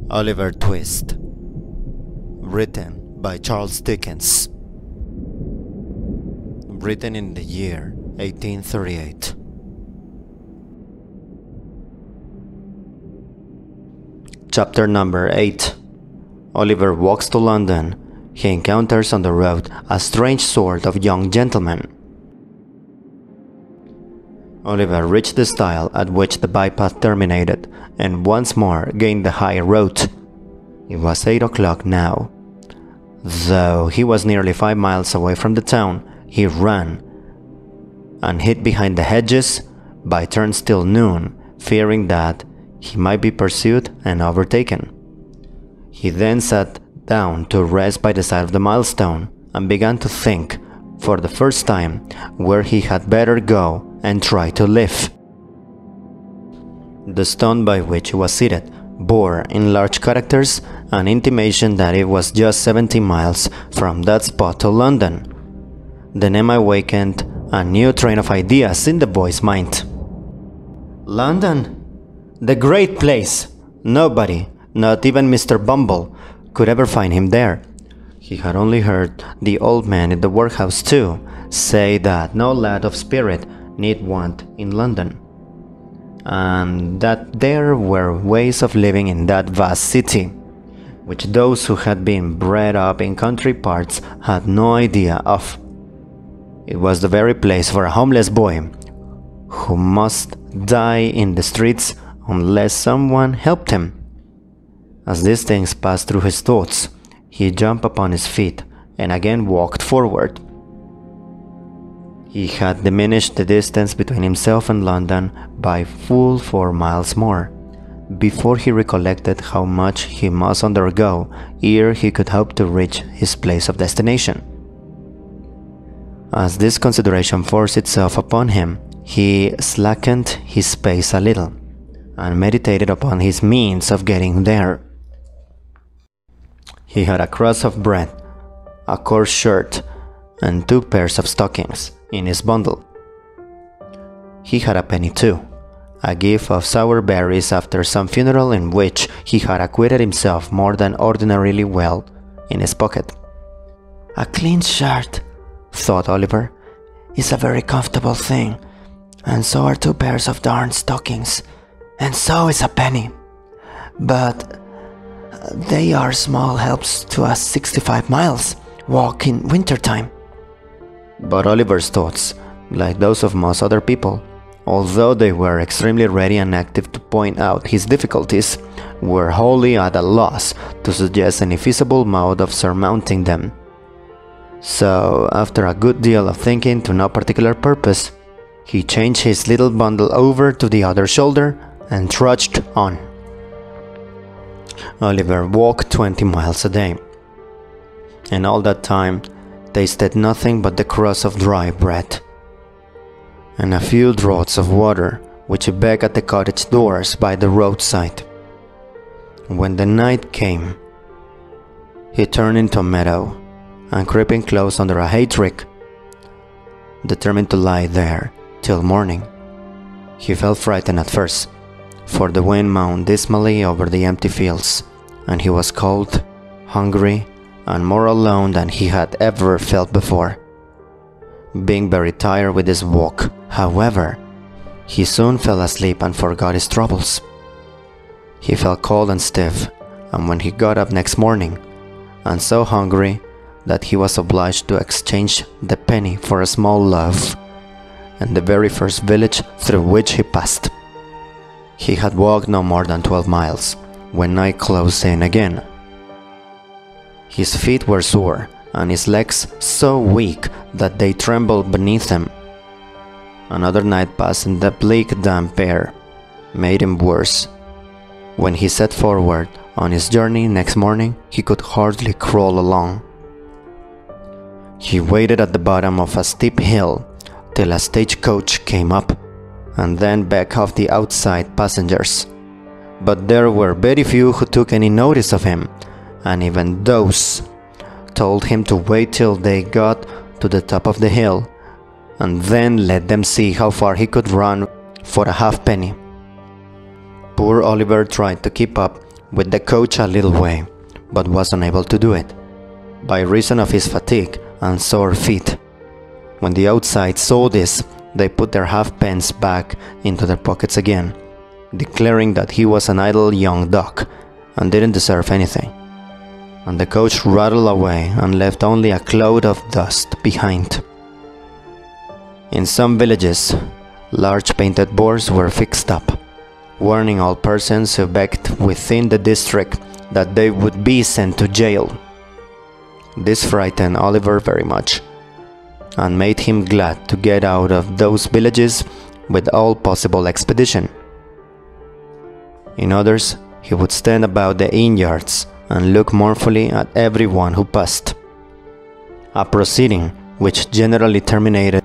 Oliver Twist. Written by Charles Dickens. Written in the year 1838. Chapter number 8. Oliver walks to London. He encounters on the road a strange sort of young gentleman. Oliver reached the stile at which the bypath terminated, and once more gained the high road. It was 8 o'clock now. Though he was nearly 5 miles away from the town, he ran, and hid behind the hedges, by turns till noon, fearing that he might be pursued and overtaken. He then sat down to rest by the side of the milestone, and began to think, for the first time, where he had better go and try to live. The stone by which he was seated bore in large characters an intimation that it was just 70 miles from that spot to London. The name awakened a new train of ideas in the boy's mind. London! The great place! Nobody, not even Mr. Bumble, could ever find him there. He had only heard the old man in the workhouse too say that no lad of spirit need want in London, and that there were ways of living in that vast city, which those who had been bred up in country parts had no idea of. It was the very place for a homeless boy, who must die in the streets unless someone helped him. As these things passed through his thoughts, he jumped upon his feet and again walked forward. He had diminished the distance between himself and London by full 4 miles more, before he recollected how much he must undergo ere he could hope to reach his place of destination. As this consideration forced itself upon him, he slackened his pace a little, and meditated upon his means of getting there. He had a crust of bread, a coarse shirt, and 2 pairs of stockings in his bundle. He had a penny too, a gift of sour berries after some funeral in which he had acquitted himself more than ordinarily well, in his pocket. "A clean shirt," thought Oliver, "is a very comfortable thing, and so are 2 pairs of darn stockings, and so is a penny. But they are small helps to a 65 miles walk in wintertime." But Oliver's thoughts, like those of most other people, although they were extremely ready and active to point out his difficulties, were wholly at a loss to suggest any feasible mode of surmounting them. So, after a good deal of thinking to no particular purpose, he changed his little bundle over to the other shoulder and trudged on. Oliver walked 20 miles a day, and all that time tasted nothing but the crust of dry bread, and a few draughts of water which he begged at the cottage doors by the roadside. When the night came, he turned into a meadow, and creeping close under a hayrick, determined to lie there till morning. He felt frightened at first, for the wind moaned dismally over the empty fields, and he was cold, hungry, and more alone than he had ever felt before. Being very tired with his walk, however, he soon fell asleep and forgot his troubles. He felt cold and stiff, and when he got up next morning, and so hungry that he was obliged to exchange the penny for a small loaf, in the very first village through which he passed. He had walked no more than 12 miles, when night closed in again. His feet were sore, and his legs so weak that they trembled beneath him. Another night passed in the bleak damp air made him worse. When he set forward on his journey next morning, he could hardly crawl along. He waited at the bottom of a steep hill till a stagecoach came up, and then begged of the outside passengers. But there were very few who took any notice of him, and even those told him to wait till they got to the top of the hill, and then let them see how far he could run for a halfpenny. Poor Oliver tried to keep up with the coach a little way, but was unable to do it, by reason of his fatigue and sore feet. When the outside saw this, they put their halfpence back into their pockets again, declaring that he was an idle young duck and didn't deserve anything. And the coach rattled away and left only a cloud of dust behind. In some villages, large painted boards were fixed up, warning all persons who begged within the district that they would be sent to jail. This frightened Oliver very much, and made him glad to get out of those villages with all possible expedition. In others, he would stand about the inn yards and look mournfully at everyone who passed, a proceeding which generally terminated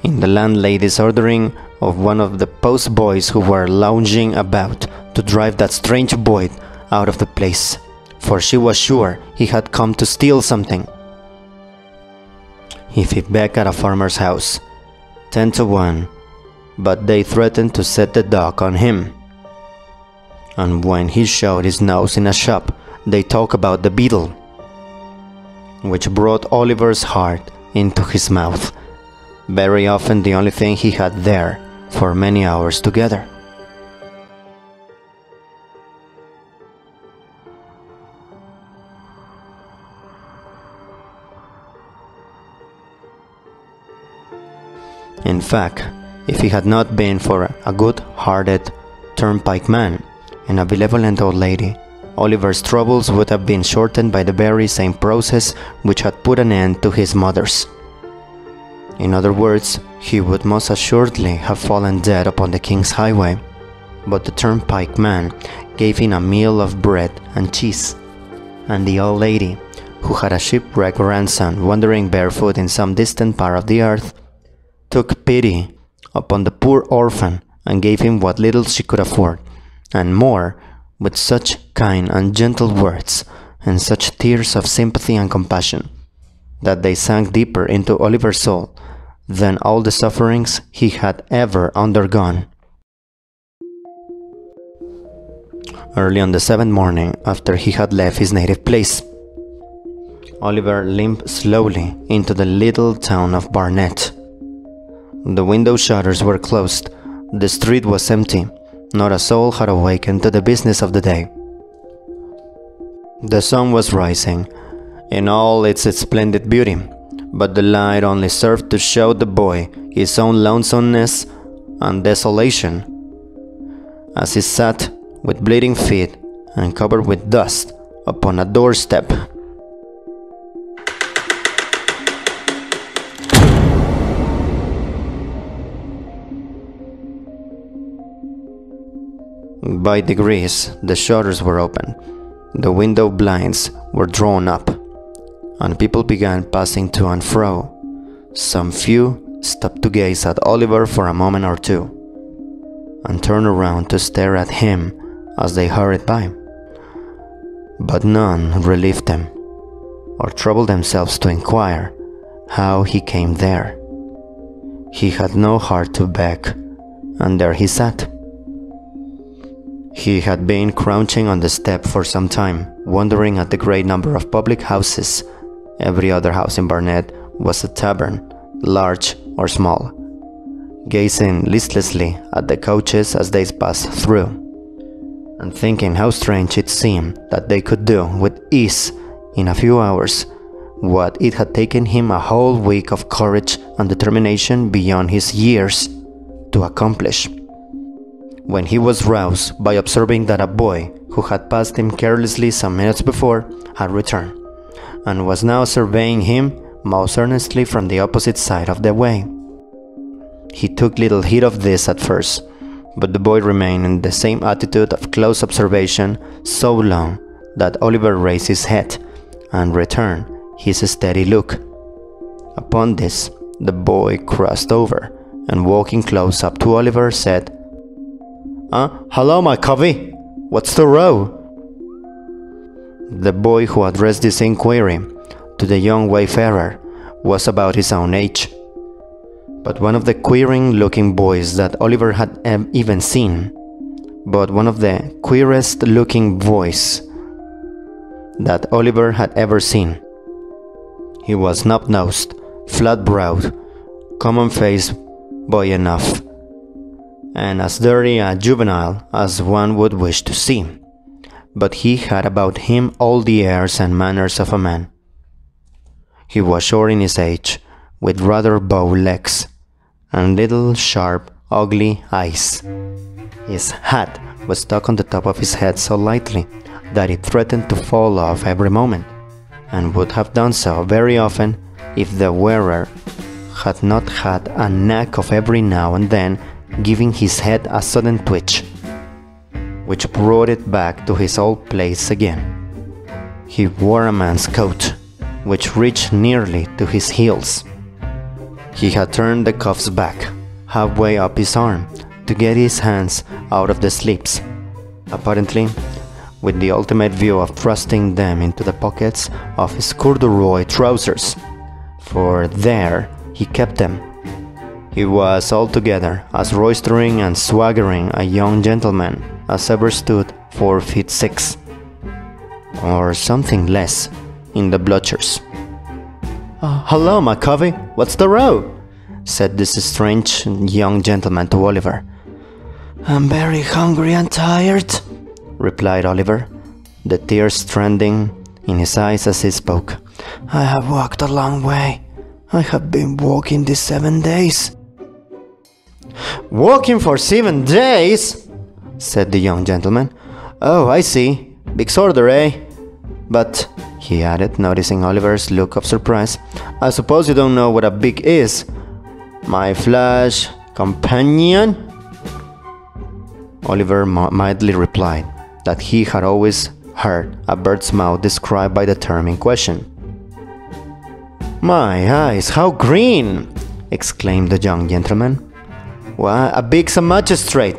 in the landlady's ordering of one of the post boys who were lounging about to drive that strange boy out of the place, for she was sure he had come to steal something. If he begged at a farmer's house, 10 to 1, but they threatened to set the dog on him. And when he showed his nose in a shop, they talked about the beetle, which brought Oliver's heart into his mouth, very often the only thing he had there for many hours together. In fact, if it had not been for a good-hearted turnpike man and a benevolent old lady, Oliver's troubles would have been shortened by the very same process which had put an end to his mother's. In other words, he would most assuredly have fallen dead upon the king's highway, but the turnpike man gave him a meal of bread and cheese, and the old lady, who had a shipwrecked grandson wandering barefoot in some distant part of the earth, took pity upon the poor orphan and gave him what little she could afford, and more, with such kind and gentle words and such tears of sympathy and compassion, that they sank deeper into Oliver's soul than all the sufferings he had ever undergone. Early on the 7th morning after he had left his native place, Oliver limped slowly into the little town of Barnet. The window shutters were closed, the street was empty, not a soul had awakened to the business of the day. The sun was rising in all its splendid beauty, but the light only served to show the boy his own lonesomeness and desolation, as he sat with bleeding feet and covered with dust upon a doorstep. By degrees, the shutters were opened, the window blinds were drawn up, and people began passing to and fro. Some few stopped to gaze at Oliver for a moment or two, and turned around to stare at him as they hurried by. But none relieved them, or troubled themselves to inquire how he came there. He had no heart to beg, and there he sat. He had been crouching on the step for some time, wondering at the great number of public houses. Every other house in Barnet was a tavern, large or small, gazing listlessly at the coaches as they passed through, and thinking how strange it seemed that they could do with ease in a few hours what it had taken him a whole week of courage and determination beyond his years to accomplish. When he was roused by observing that a boy who had passed him carelessly some minutes before had returned, and was now surveying him most earnestly from the opposite side of the way. He took little heed of this at first, but the boy remained in the same attitude of close observation so long that Oliver raised his head and returned his steady look. Upon this, the boy crossed over, and walking close up to Oliver said, "Hello, my covey, what's the row?" The boy who addressed this inquiry to the young wayfarer was about his own age, but one of the queering-looking boys that Oliver had even seen, but one of the queerest looking boys that Oliver had ever seen. He was snub-nosed, flat-browed, common-faced boy enough, and as dirty a juvenile as one would wish to see, but he had about him all the airs and manners of a man. He was short in his age, with rather bow legs, and little, sharp, ugly eyes. His hat was stuck on the top of his head so lightly that it threatened to fall off every moment, and would have done so very often if the wearer had not had a knack of every now and then giving his head a sudden twitch, which brought it back to his old place again. He wore a man's coat, which reached nearly to his heels. He had turned the cuffs back, halfway up his arm, to get his hands out of the sleeves, apparently with the ultimate view of thrusting them into the pockets of his corduroy trousers, for there he kept them. He was altogether as roistering and swaggering a young gentleman as ever stood 4 feet 6, or something less, in the bluchers. "Hello, my covey, what's the row?" said this strange young gentleman to Oliver. "I'm very hungry and tired," replied Oliver, the tears stranding in his eyes as he spoke. "I have walked a long way. I have been walking these 7 days." "Walking for 7 days?" said the young gentleman. "Oh, I see. Big order, eh? But," he added, noticing Oliver's look of surprise, "I suppose you don't know what a big is, my flash companion?" Oliver mildly replied that he had always heard a bird's mouth described by the term in question. "My eyes, how green!" exclaimed the young gentleman. "Why, a big's a magistrate.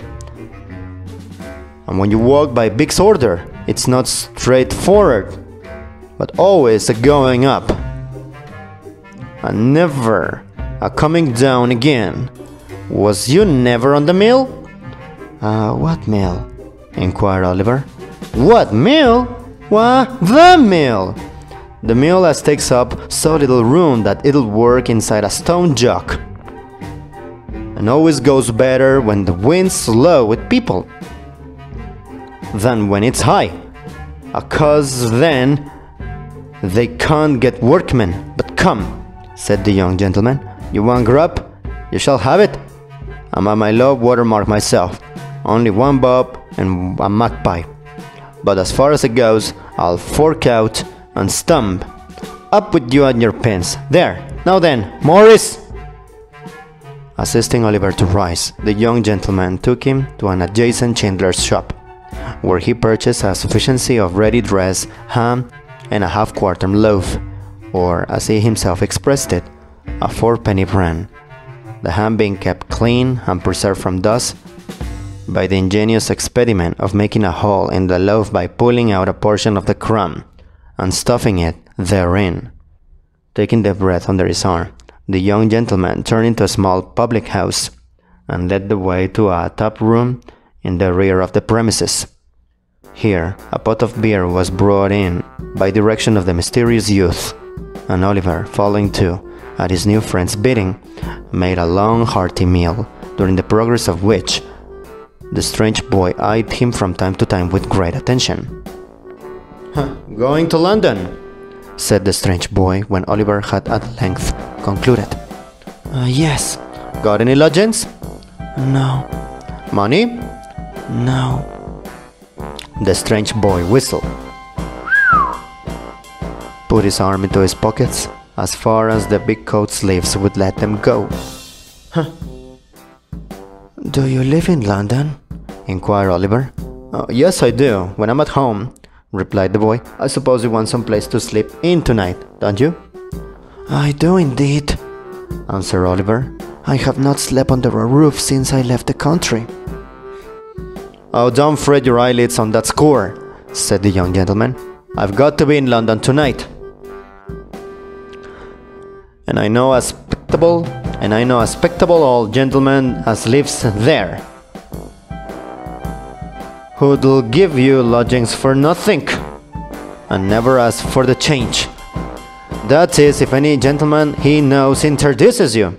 And when you walk by big's order, it's not straightforward, but always a going up, and never a coming down again. Was you never on the mill?" "What mill?" inquired Oliver. "What mill? Why, the mill! The mill as takes up so little room that it'll work inside a stone jug, and always goes better when the wind's low with people than when it's high, 'cause then they can't get workmen. But come," said the young gentleman, "you want grub? You shall have it. I'm at my low watermark myself, only 1 bob and a magpie, but as far as it goes, I'll fork out and stump. Up with you and your pins. There, now then, Morris!" Assisting Oliver to rise, the young gentleman took him to an adjacent chandler's shop, where he purchased a sufficiency of ready-dressed ham and a half-quartern loaf, or, as he himself expressed it, a 4-penny bran, the ham being kept clean and preserved from dust by the ingenious expediment of making a hole in the loaf by pulling out a portion of the crumb and stuffing it therein. Taking the bread under his arm, the young gentleman turned into a small public house and led the way to a tap room in the rear of the premises. Here, a pot of beer was brought in by direction of the mysterious youth, and Oliver, following too, at his new friend's bidding, made a long hearty meal, during the progress of which the strange boy eyed him from time to time with great attention. "Going to London?" said the strange boy when Oliver had at length concluded. "Yes." "Got any lodgings?" "No." "Money?" "No." The strange boy whistled, put his arm into his pockets as far as the big coat sleeves would let them go. "Do you live in London?" inquired Oliver. "Yes, I do, when I'm at home," replied the boy. "I suppose you want some place to sleep in tonight, don't you?" "I do indeed," answered Oliver. "I have not slept under a roof since I left the country." "Oh, don't fret your eyelids on that score," said the young gentleman. "I've got to be in London tonight, and I know a respectable old gentleman as lives there. who'll give you lodgings for nothing, and never ask for the change. That is, if any gentleman he knows introduces you.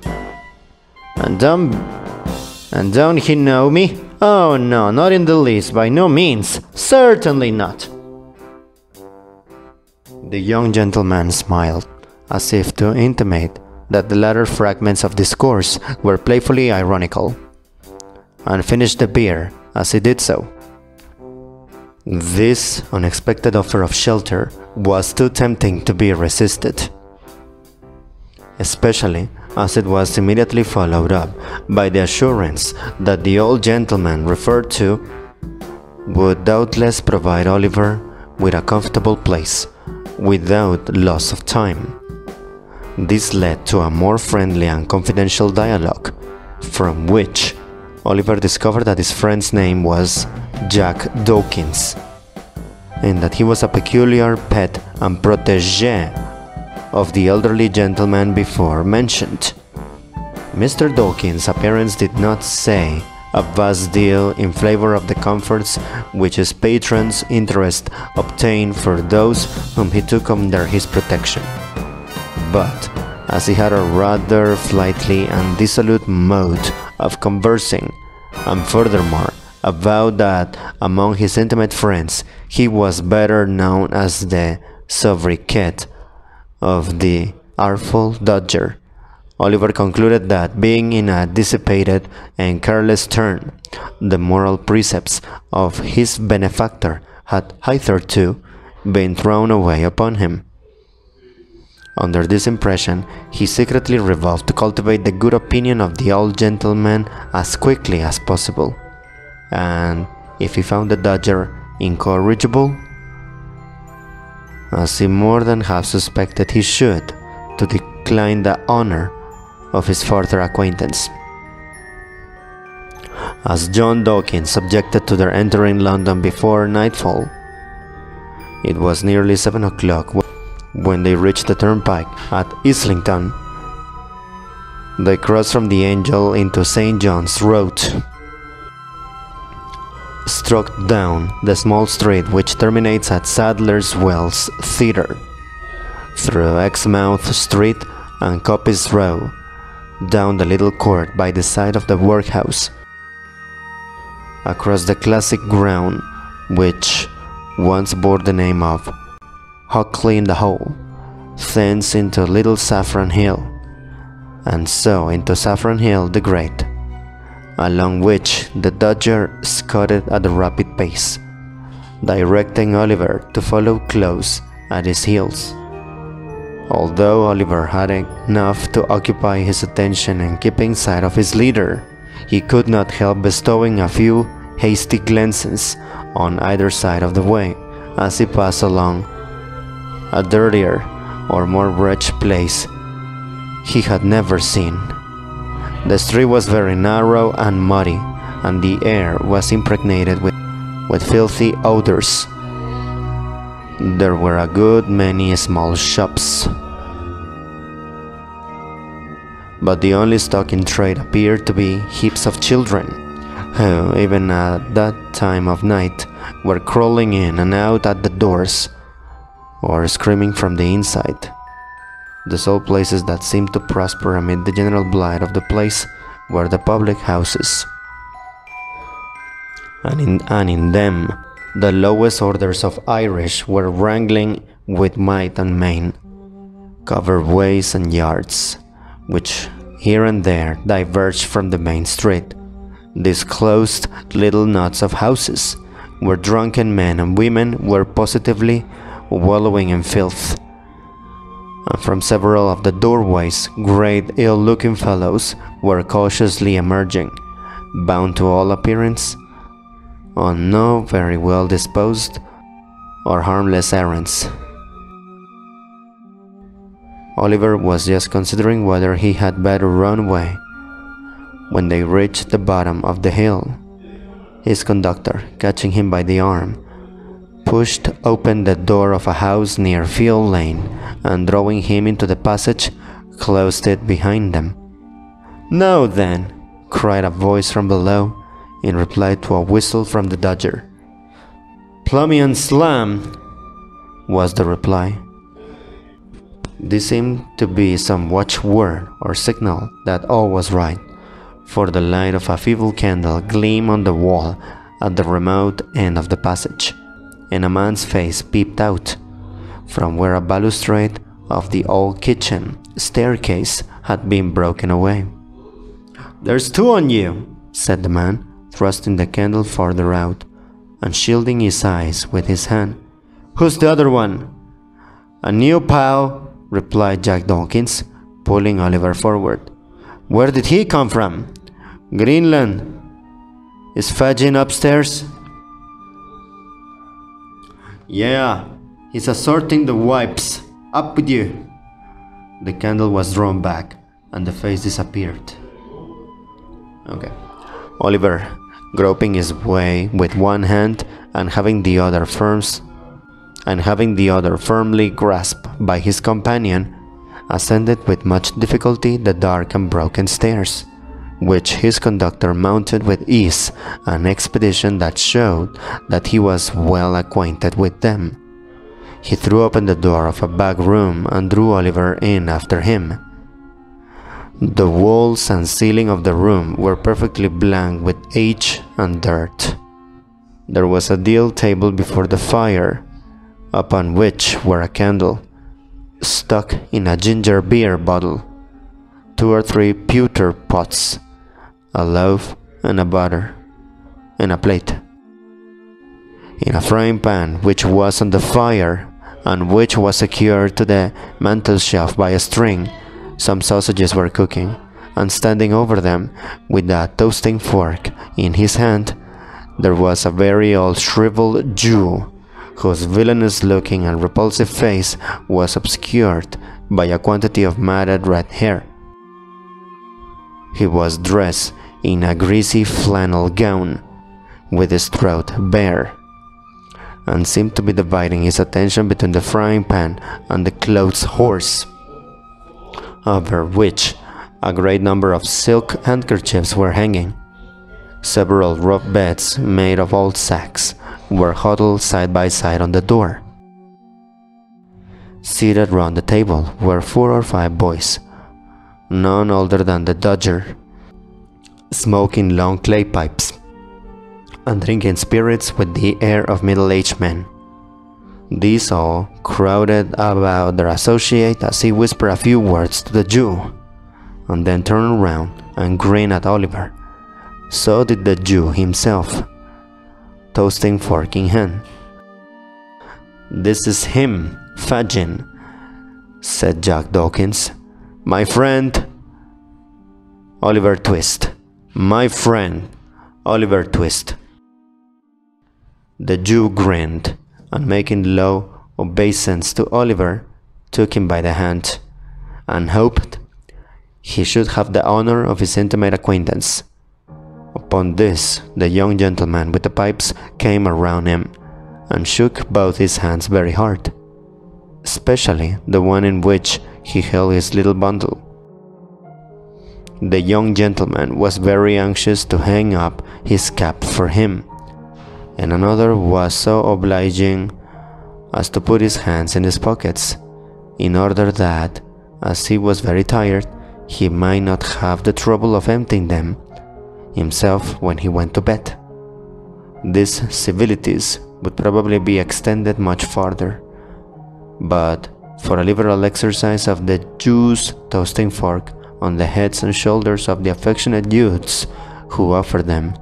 And don't he know me? Oh no, not in the least, by no means, certainly not. The young gentleman smiled, as if to intimate that the latter fragments of discourse were playfully ironical, and finished the beer as he did so. This unexpected offer of shelter was too tempting to be resisted, especially as it was immediately followed up by the assurance that the old gentleman referred to would doubtless provide Oliver with a comfortable place without loss of time. This led to a more friendly and confidential dialogue, from which Oliver discovered that his friend's name was Jack Dawkins, and that he was a peculiar pet and protégé of the elderly gentleman before mentioned. Mr. Dawkins' appearance did not say a vast deal in favor of the comforts which his patron's interest obtained for those whom he took under his protection. But, as he had a rather flighty and dissolute mode of conversing, and furthermore avowed that among his intimate friends he was better known as the sobriquet of the artful Dodger, Oliver concluded that, being in a dissipated and careless turn, the moral precepts of his benefactor had hitherto been thrown away upon him. Under this impression, he secretly resolved to cultivate the good opinion of the old gentleman as quickly as possible, and if he found the Dodger incorrigible, as he more than half suspected he should, to decline the honor of his further acquaintance. As John Dawkins objected to their entering London before nightfall, it was nearly 7 o'clock when they reached the turnpike at Islington. They crossed from the Angel into St. John's Road, struck down the small street which terminates at Sadler's Wells Theatre, through Exmouth Street and Coppice Row, down the little court by the side of the workhouse, across the classic ground which once bore the name of Hockley in the Hole, thence into Little Saffron Hill, and so into Saffron Hill the Great, along which the Dodger scudded at a rapid pace, directing Oliver to follow close at his heels. Although Oliver had enough to occupy his attention and keeping sight of his leader, he could not help bestowing a few hasty glances on either side of the way as he passed along a dirtier or more wretched place he had never seen. The street was very narrow and muddy, and the air was impregnated with filthy odors. There were a good many small shops, but the only stock in trade appeared to be heaps of children, who, even at that time of night, were crawling in and out at the doors, or screaming from the inside. The sole places that seemed to prosper amid the general blight of the place were the public houses, and in them the lowest orders of Irish were wrangling with might and main. Covered ways and yards, which here and there diverged from the main street, disclosed little knots of houses, where drunken men and women were positively wallowing in filth, and from several of the doorways great ill-looking fellows were cautiously emerging, bound to all appearance on no very well disposed or harmless errands. Oliver was just considering whether he had better run away when they reached the bottom of the hill. His conductor, catching him by the arm, pushed open the door of a house near Field Lane, and drawing him into the passage, closed it behind them. "Now then," cried a voice from below, in reply to a whistle from the Dodger, "Plummy and slam," was the reply. This seemed to be some watchword or signal that all was right, for the light of a feeble candle gleamed on the wall at the remote end of the passage, and a man's face peeped out, from where a balustrade of the old kitchen staircase had been broken away. "There's two on you," said the man, thrusting the candle farther out, and shielding his eyes with his hand. "Who's the other one?" "A new pal," replied Jack Dawkins, pulling Oliver forward. "Where did he come from?" "Greenland." "Is Fagin upstairs?" "Yeah, he's assorting the wipes. Up with you." The candle was drawn back, and the face disappeared. Okay. Oliver, groping his way with one hand and having the other firmly grasped by his companion, ascended with much difficulty the dark and broken stairs, which his conductor mounted with ease and expedition that showed that he was well acquainted with them. He threw open the door of a back room and drew Oliver in after him. The walls and ceiling of the room were perfectly blank with age and dirt. There was a deal table before the fire, upon which were a candle, stuck in a ginger beer bottle, 2 or 3 pewter pots, a loaf and a butter, and a plate. In a frying pan which was on the fire, and which was secured to the mantelshelf by a string, some sausages were cooking, and standing over them, with a toasting fork in his hand, there was a very old shriveled Jew, whose villainous-looking and repulsive face was obscured by a quantity of matted red hair. He was dressed in a greasy flannel gown, with his throat bare, and seemed to be dividing his attention between the frying pan and the clothes horse, over which a great number of silk handkerchiefs were hanging. Several rough beds made of old sacks were huddled side by side on the door. Seated round the table were 4 or 5 boys, none older than the Dodger, smoking long clay pipes and drinking spirits with the air of middle-aged men. These all crowded about their associate as he whispered a few words to the Jew, and then turned around and grinned at Oliver. So did the Jew himself, toasting fork in hand. "This is him, Fagin," said Jack Dawkins. "My friend, Oliver Twist. My friend, Oliver Twist." The Jew grinned, and making low obeisance to Oliver, took him by the hand, and hoped he should have the honor of his intimate acquaintance. Upon this, the young gentleman with the pipes came around him, and shook both his hands very hard, especially the one in which he held his little bundle. The young gentleman was very anxious to hang up his cap for him, and another was so obliging as to put his hands in his pockets, in order that, as he was very tired, he might not have the trouble of emptying them himself when he went to bed. These civilities would probably be extended much farther, but for a liberal exercise of the Jew's toasting fork on the heads and shoulders of the affectionate youths who offered them.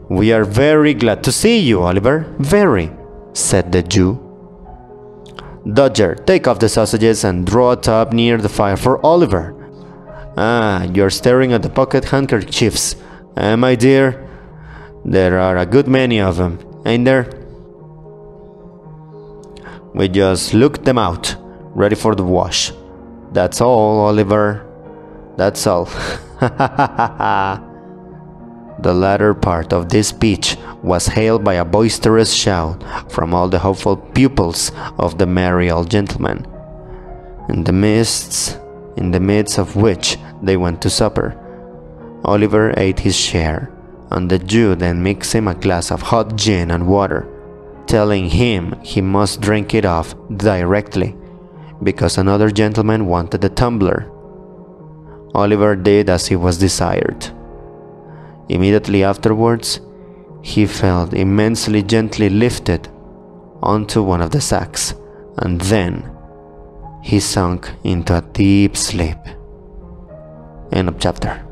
"We are very glad to see you, Oliver, very," said the Jew. "Dodger, take off the sausages and draw a tub near the fire for Oliver. Ah, you're staring at the pocket handkerchiefs, my dear? There are a good many of them, ain't there? We just looked them out, ready for the wash. That's all, Oliver. That's all." The latter part of this speech was hailed by a boisterous shout from all the hopeful pupils of the merry old gentleman, in the midst of which they went to supper. Oliver ate his share, and the Jew then mixed him a glass of hot gin and water, telling him he must drink it off directly, because another gentleman wanted the tumbler. Oliver did as he was desired. Immediately afterwards, he felt immensely gently lifted onto one of the sacks, and then he sunk into a deep sleep. End of chapter.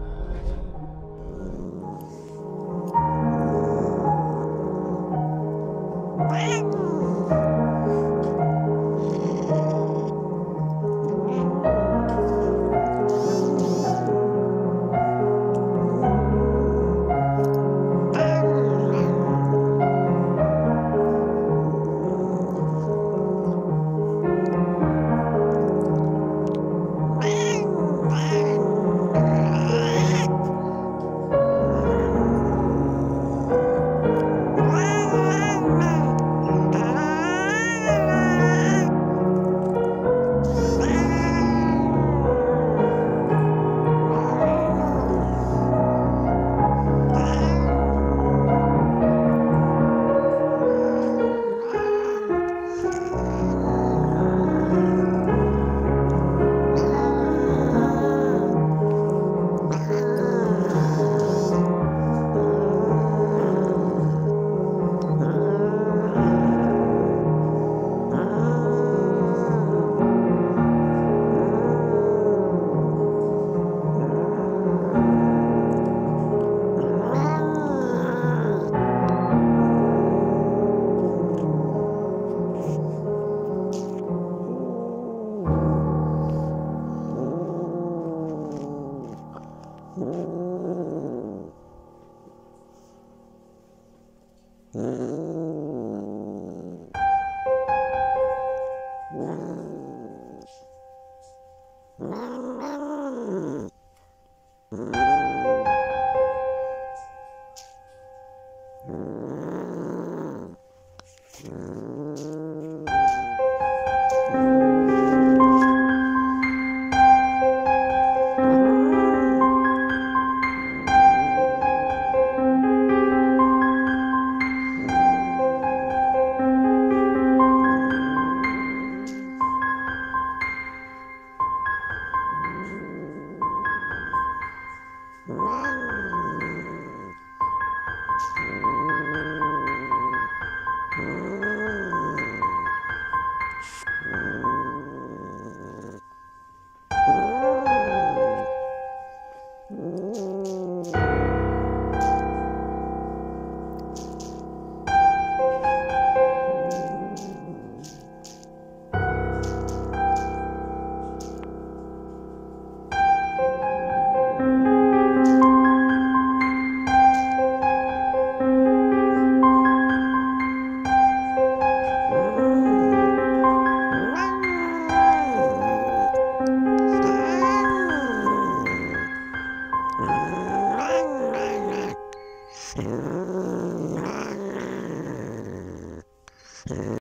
Mm-hmm.